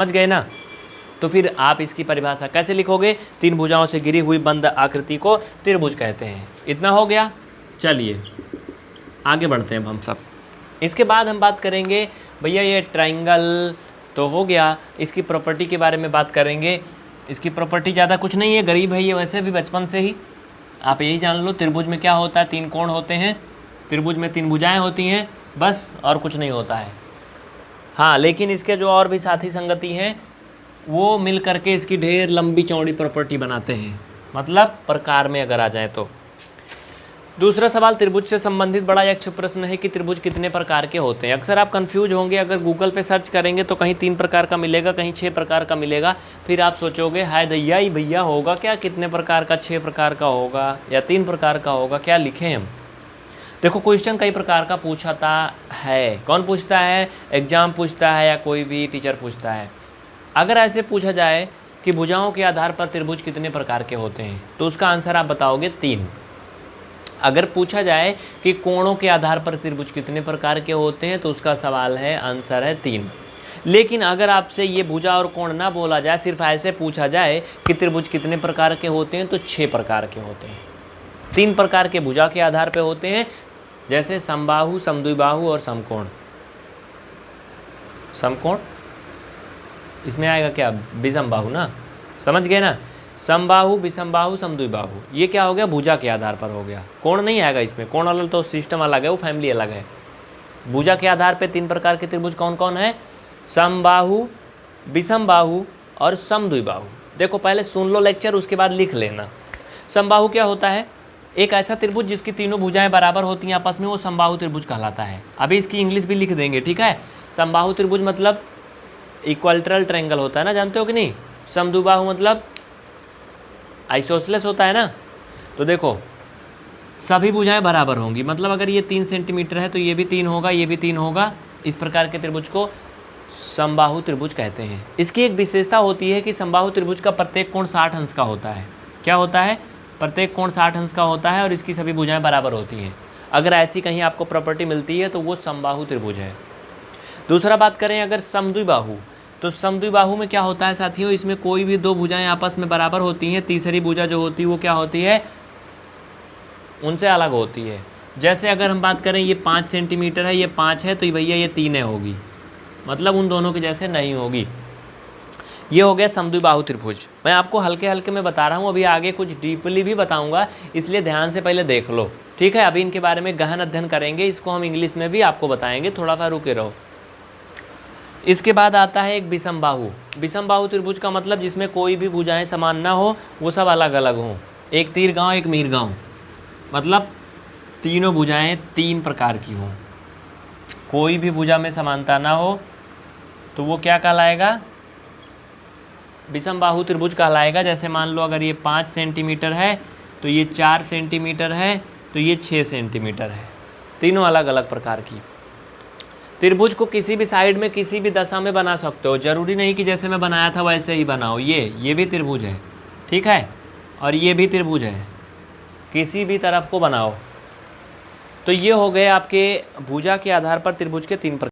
समझ गए ना। तो फिर आप इसकी परिभाषा कैसे लिखोगे, तीन भुजाओं से घिरी हुई बंद आकृति को त्रिभुज कहते हैं। इतना हो गया। चलिए आगे बढ़ते हैं हम सब। इसके बाद हम बात करेंगे भैया ये ट्राइंगल तो हो गया, इसकी प्रॉपर्टी के बारे में बात करेंगे। इसकी प्रॉपर्टी ज़्यादा कुछ नहीं है, गरीब है ये वैसे भी बचपन से ही, आप यही जान लो। त्रिभुज में क्या होता है, तीन कोण होते हैं, त्रिभुज में तीन भुजाएं होती हैं बस, और कुछ नहीं होता है। हाँ, लेकिन इसके जो और भी साथी संगति हैं वो मिल करके इसकी ढेर लंबी चौड़ी प्रॉपर्टी बनाते हैं, मतलब प्रकार में अगर आ जाए तो। दूसरा सवाल त्रिभुज से संबंधित बड़ा यक्ष प्रश्न है कि त्रिभुज कितने प्रकार के होते हैं। अक्सर आप कंफ्यूज होंगे, अगर गूगल पे सर्च करेंगे तो कहीं 3 प्रकार का मिलेगा, कहीं 6 प्रकार का मिलेगा। फिर आप सोचोगे हाय दैया ही भैया होगा क्या, कितने प्रकार का, 6 प्रकार का होगा या 3 प्रकार का होगा, क्या लिखें हम। देखो क्वेश्चन कई प्रकार का पूछता है। कौन पूछता है, एग्जाम पूछता है या कोई भी टीचर पूछता है। अगर ऐसे पूछा जाए कि भुजाओं के आधार पर त्रिभुज कितने प्रकार के होते हैं तो उसका आंसर आप बताओगे 3। अगर पूछा जाए कि कोणों के आधार पर त्रिभुज कितने प्रकार के होते हैं तो उसका सवाल है, आंसर है 3। लेकिन अगर आपसे ये भुजा और कोण ना बोला जाए, सिर्फ ऐसे पूछा जाए कि त्रिभुज कितने प्रकार के होते हैं तो 6 प्रकार के होते हैं। 3 प्रकार के भुजा के आधार पर होते हैं, जैसे समबाहु, समद्विबाहु और समकोण। समकोण इसमें आएगा क्या, विषमबाहु ना, समझ गए ना। समबाहु, विषमबाहु, समद्विबाहु, ये क्या हो गया, भुजा के आधार पर हो गया। कोण नहीं आएगा इसमें, कोण वाला तो सिस्टम अलग है, वो फैमिली अलग है। भुजा के आधार पे 3 प्रकार के त्रिभुज कौन कौन है, समबाहु, विषमबाहु और समद्विबाहु। देखो पहले सुन लो लेक्चर, उसके बाद लिख लेना। समबाहु क्या होता है, एक ऐसा त्रिभुज जिसकी तीनों भुजाएं बराबर होती हैं आपस में, वो समबाहु त्रिभुज कहलाता है। अभी इसकी इंग्लिश भी लिख देंगे, ठीक है। समबाहु त्रिभुज मतलब इक्विलैटरल ट्रायंगल होता है ना, जानते हो कि नहीं। समद्विबाहु मतलब आइसोसेलेस होता है ना। तो देखो सभी भुजाएं बराबर होंगी, मतलब अगर ये 3 सेंटीमीटर है तो ये भी 3 होगा, ये भी 3 होगा। इस प्रकार के त्रिभुज को समबाहु त्रिभुज कहते हैं। इसकी एक विशेषता होती है कि समबाहु त्रिभुज का प्रत्येक कोण 60 अंश का होता है। क्या होता है, प्रत्येक कोण 60 अंश का होता है और इसकी सभी भुजाएं बराबर होती हैं। अगर ऐसी कहीं आपको प्रॉपर्टी मिलती है तो वो समबाहु त्रिभुज है। दूसरा बात करें अगर समद्विबाहु, तो समद्विबाहु में क्या होता है साथियों, इसमें कोई भी 2 भुजाएं आपस में बराबर होती हैं, तीसरी भुजा जो होती है वो क्या होती है, उनसे अलग होती है। जैसे अगर हम बात करें ये 5 सेंटीमीटर है, ये 5 है, तो भैया ये 3 है होगी, मतलब उन दोनों के जैसे नहीं होगी। ये हो गया समद्विबाहु त्रिभुज। मैं आपको हल्के हल्के में बता रहा हूँ, अभी आगे कुछ डीपली भी बताऊँगा, इसलिए ध्यान से पहले देख लो, ठीक है। अभी इनके बारे में गहन अध्ययन करेंगे, इसको हम इंग्लिश में भी आपको बताएंगे, थोड़ा सा रुके रहो। इसके बाद आता है एक विषमबाहु। विषमबाहु त्रिभुज का मतलब जिसमें कोई भी भुजाएं समान ना हो, वो सब अलग अलग हों। एक तीर गांव एक मीर गांव, मतलब तीनों भुजाएं 3 प्रकार की हों। कोई भी भुजा में समानता ना हो तो वो क्या कहलाएगा, विषमबाहु त्रिभुज कहलाएगा। जैसे मान लो अगर ये 5 सेंटीमीटर है तो ये 4 सेंटीमीटर है, तो ये 6 सेंटीमीटर है, तीनों अलग अलग प्रकार की। त्रिभुज को किसी भी साइड में किसी भी दशा में बना सकते हो, जरूरी नहीं कि जैसे मैं बनाया था वैसे ही बनाओ। ये भी त्रिभुज है, ठीक है, और ये भी त्रिभुज है, किसी भी तरफ को बनाओ। तो ये हो गए आपके भुजा के आधार पर त्रिभुज के 3 प्रकार।